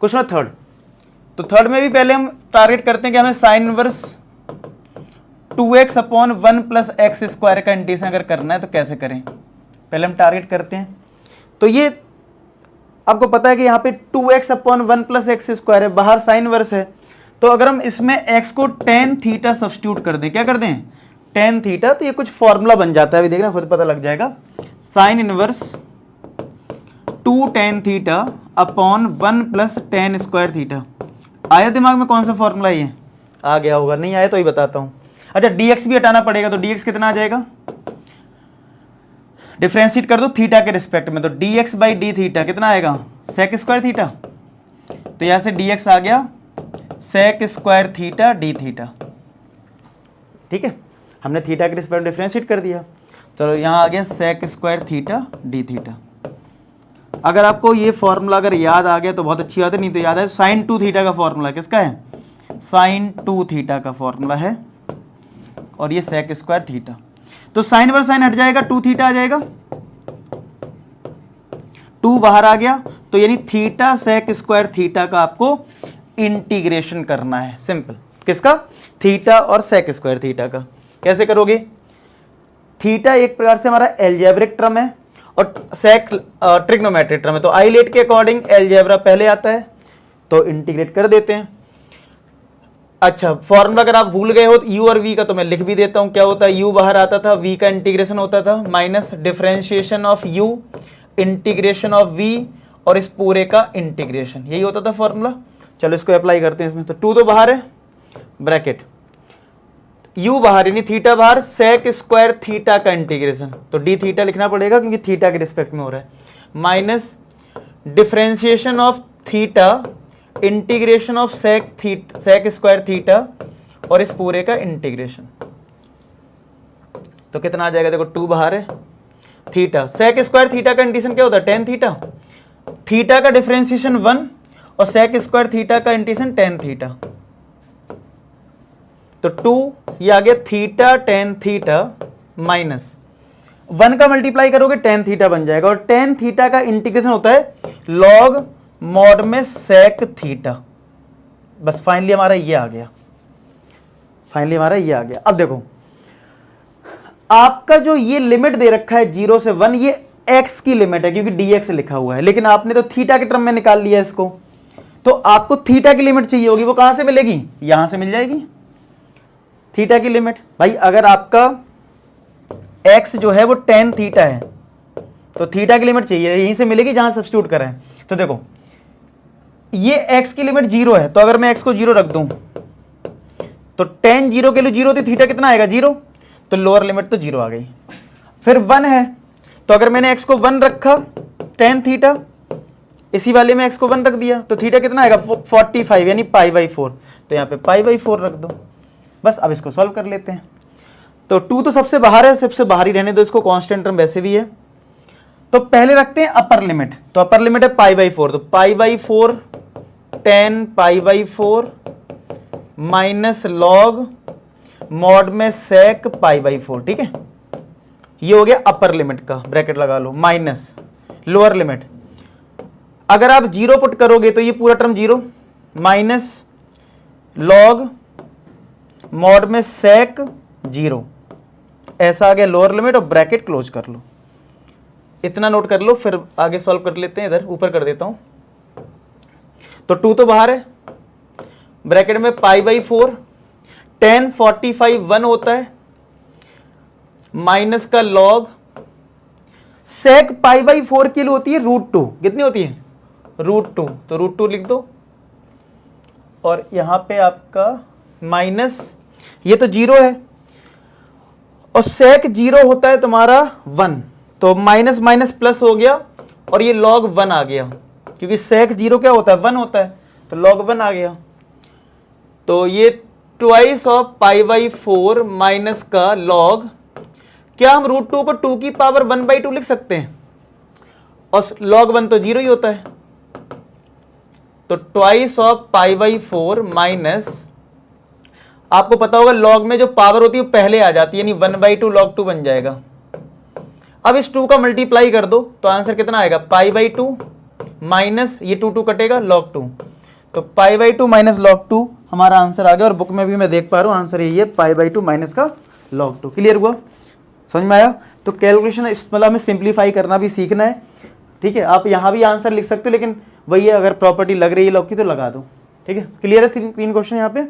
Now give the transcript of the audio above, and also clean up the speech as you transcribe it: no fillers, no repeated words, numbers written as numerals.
Question third. तो third में भी पहले हम टारगेट करते हैं कि हमें sine inverse 2x upon 1 plus x square का इंटीग्रेशन अगर करना है तो कैसे करें, पहले हम टारगेट करते हैं। तो ये आपको पता है कि यहाँ पे 2x upon 1 plus x square है, बाहर साइन इनवर्स है। तो अगर हम इसमें x को tan थीटा सब्स्टिट्यूट कर दें, क्या कर दें tan थीटा, तो ये कुछ फॉर्मूला बन जाता है, अभी देखना खुद पता लग जाएगा। Sine inverse 2 tan theta upon 1 plus tan square theta. आया दिमाग में कौन सा फॉर्मूला ये? आ गया होगा, नहीं आया तो ही बताता हूँ। अच्छा dx भी हटाना पड़ेगा, तो dx कितना आ जाएगा, डिफ्रेंशिएट कर दो थीटा के रिस्पेक्ट में, तो dx बाई डी थीटा कितना आएगा सेक स्क्वायर थीटा। तो यहाँ से dx आ गया sec square theta d theta. ठीक है, हमने थीटा के रिस्पेक्ट में डिफ्रेंशिएट कर दिया, चलो यहाँ आ गया sec square theta d theta. अगर आपको ये फॉर्मूला अगर याद आ गया तो बहुत अच्छी बात है, नहीं तो याद है साइन 2 थीटा का फॉर्मूला किसका है, साइन 2 थीटा का फॉर्मूला है, और ये सेक स्क्वायर थीटा। तो साइन पर साइन हट जाएगा, 2 थीटा आ जाएगा, 2 बाहर आ गया, तो यानी थीटा सेक स्क्वायर थीटा का आपको इंटीग्रेशन करना है। सिंपल, किसका, थीटा और सेक स्क्वायर थीटा का। कैसे करोगे, थीटा एक प्रकार से हमारा एल्जेब्रिक टर्म है और सेक ट्रिग्नोमेट्रिक टर्म है, तो आइलेट के अकॉर्डिंग एल्जेब्रा पहले आता है, तो इंटीग्रेट कर देते हैं। अच्छा, फॉर्मूला अगर आप भूल गए हो तो u और v का तो मैं लिख भी देता हूं। क्या होता है, u बाहर आता था, v का इंटीग्रेशन होता था, minus differentiation of u integration of v और इस पूरे का इंटीग्रेशन, यही होता था फॉर्मूला। चलो इसको अप्लाई करते हैं इसमें। तो 2 तो बाहर है, ब्रैकेट u बाहर यानी थीटा बाहर, सेक स्क्वायर थीटा का इंटीग्रेशन, तो डी थीटा लिखना पड़ेगा क्योंकि थीटा के रिस्पेक्ट में हो रहा है, minus differentiation of theta integration of sec square theta और इस पूरे का इंटीग्रेशन। तो कितना आ जाएगा, देखो 2 बाहर है, थीटा सेक स्क्वायर थीटा का इंटीग्रेशन क्या होता है tan थीटा, थीटा का डिफरेंशिएशन 1 और सेक स्क्वायर थीटा का इंटीग्रेशन tan थीटा। तो 2 ये आ गया थीटा tan थीटा माइनस 1 का मल्टीप्लाई करोगे tan थीटा बन जाएगा, और tan थीटा का इंटीग्रेशन होता है log मॉड में सेक थीटा। बस फाइनली हमारा ये आ गया, फाइनली हमारा ये आ गया। अब देखो आपका जो ये लिमिट दे रखा है 0 से 1, ये x की लिमिट है क्योंकि dx लिखा हुआ है, लेकिन आपने तो थीटा के टर्म में निकाल लिया इसको, तो आपको थीटा की लिमिट चाहिए होगी, वो कहां से मिलेगी, यहां से मिल जाएगी थीटा की लिमिट। भाई अगर आपका x जो है वो tan थीटा है तो थीटा की लिमिट चाहिए, यहीं से मिलेगी जहां सब्स्टिट्यूट करें। तो देखो ये x की लिमिट 0 है, तो अगर मैं x को 0 रख दूं तो tan 0 के लिए 0 होती, थीटा कितना आएगा 0, तो लोअर लिमिट तो 0 आ गई। फिर 1 है, तो अगर मैंने x को 1 रखा tan थीटा, इसी वाले में x को 1 रख दिया, तो थीटा कितना आएगा 45 यानी π/4, तो यहाँ पे π/4 रख दो। बस अब इसको सॉल्व कर लेते हैं। तो 2 तो सबसे बाहर है, सबसे बाहर ही रहने दो इसको, कांस्टेंट टर्म वैसे भी है। तो पहले रखते हैं अपर लिमिट, तो अपर लिमिट है π/4, तो π/4 tan π/4 माइनस लॉग मॉड में सेक π/4। ठीक है, ये हो गया अपर लिमिट का, ब्रैकेट लगा लो, माइनस लोअर लिमिट। अगर आप 0 पुट करोगे तो ये पूरा टर्म 0 माइनस लॉग मॉड में सेक 0, ऐसा आ गया लोअर लिमिट, और ब्रैकेट क्लोज कर लो। इतना नोट कर लो, फिर आगे सॉल्व कर लेते हैं। इधर ऊपर कर देता हूं। तो 2 तो बाहर है, ब्रैकेट में π/4 tan 45 1 होता है, माइनस का लॉग सेक π/4 के लिए होती है √2, कितनी होती है √2, तो √2 लिख दो, और यहां पे आपका माइनस, ये तो 0 है और सेक 0 होता है तुम्हारा 1, तो माइनस माइनस प्लस हो गया, और ये log 1 आ गया, क्योंकि सेक 0 क्या होता है 1 होता है, तो log 1 आ गया। तो ये ट्वाइस ऑफ π/4 माइनस का log, क्या हम √2 को 2 की पावर 1/2 लिख सकते हैं, और log 1 तो 0 ही होता है, तो ट्वाइस ऑफ π/4 माइनस, आपको पता होगा log में जो पावर होती है वो पहले आ जाती है, यानी 1/2 log 2 बन जाएगा। अब इस 2 का मल्टीप्लाई कर दो तो आंसर कितना आएगा π/2 माइनस ये 2 कटेगा log 2, तो पाई बाई 2 माइनस log 2 हमारा आंसर आ गया, और बुक में भी मैं देख पा रहा हूँ आंसर यही है, पाई बाई 2 माइनस का log 2। क्लियर हुआ, समझ में आया? तो कैलकुलेशन इस मतलब हमें सिंप्लीफाई करना भी सीखना है, ठीक है। आप यहाँ भी आंसर लिख सकते हो, लेकिन वही है, अगर प्रॉपर्टी लग रही है log की तो लगा दो, ठीक है। क्लियर है? तीन क्वेश्चन यहाँ पे।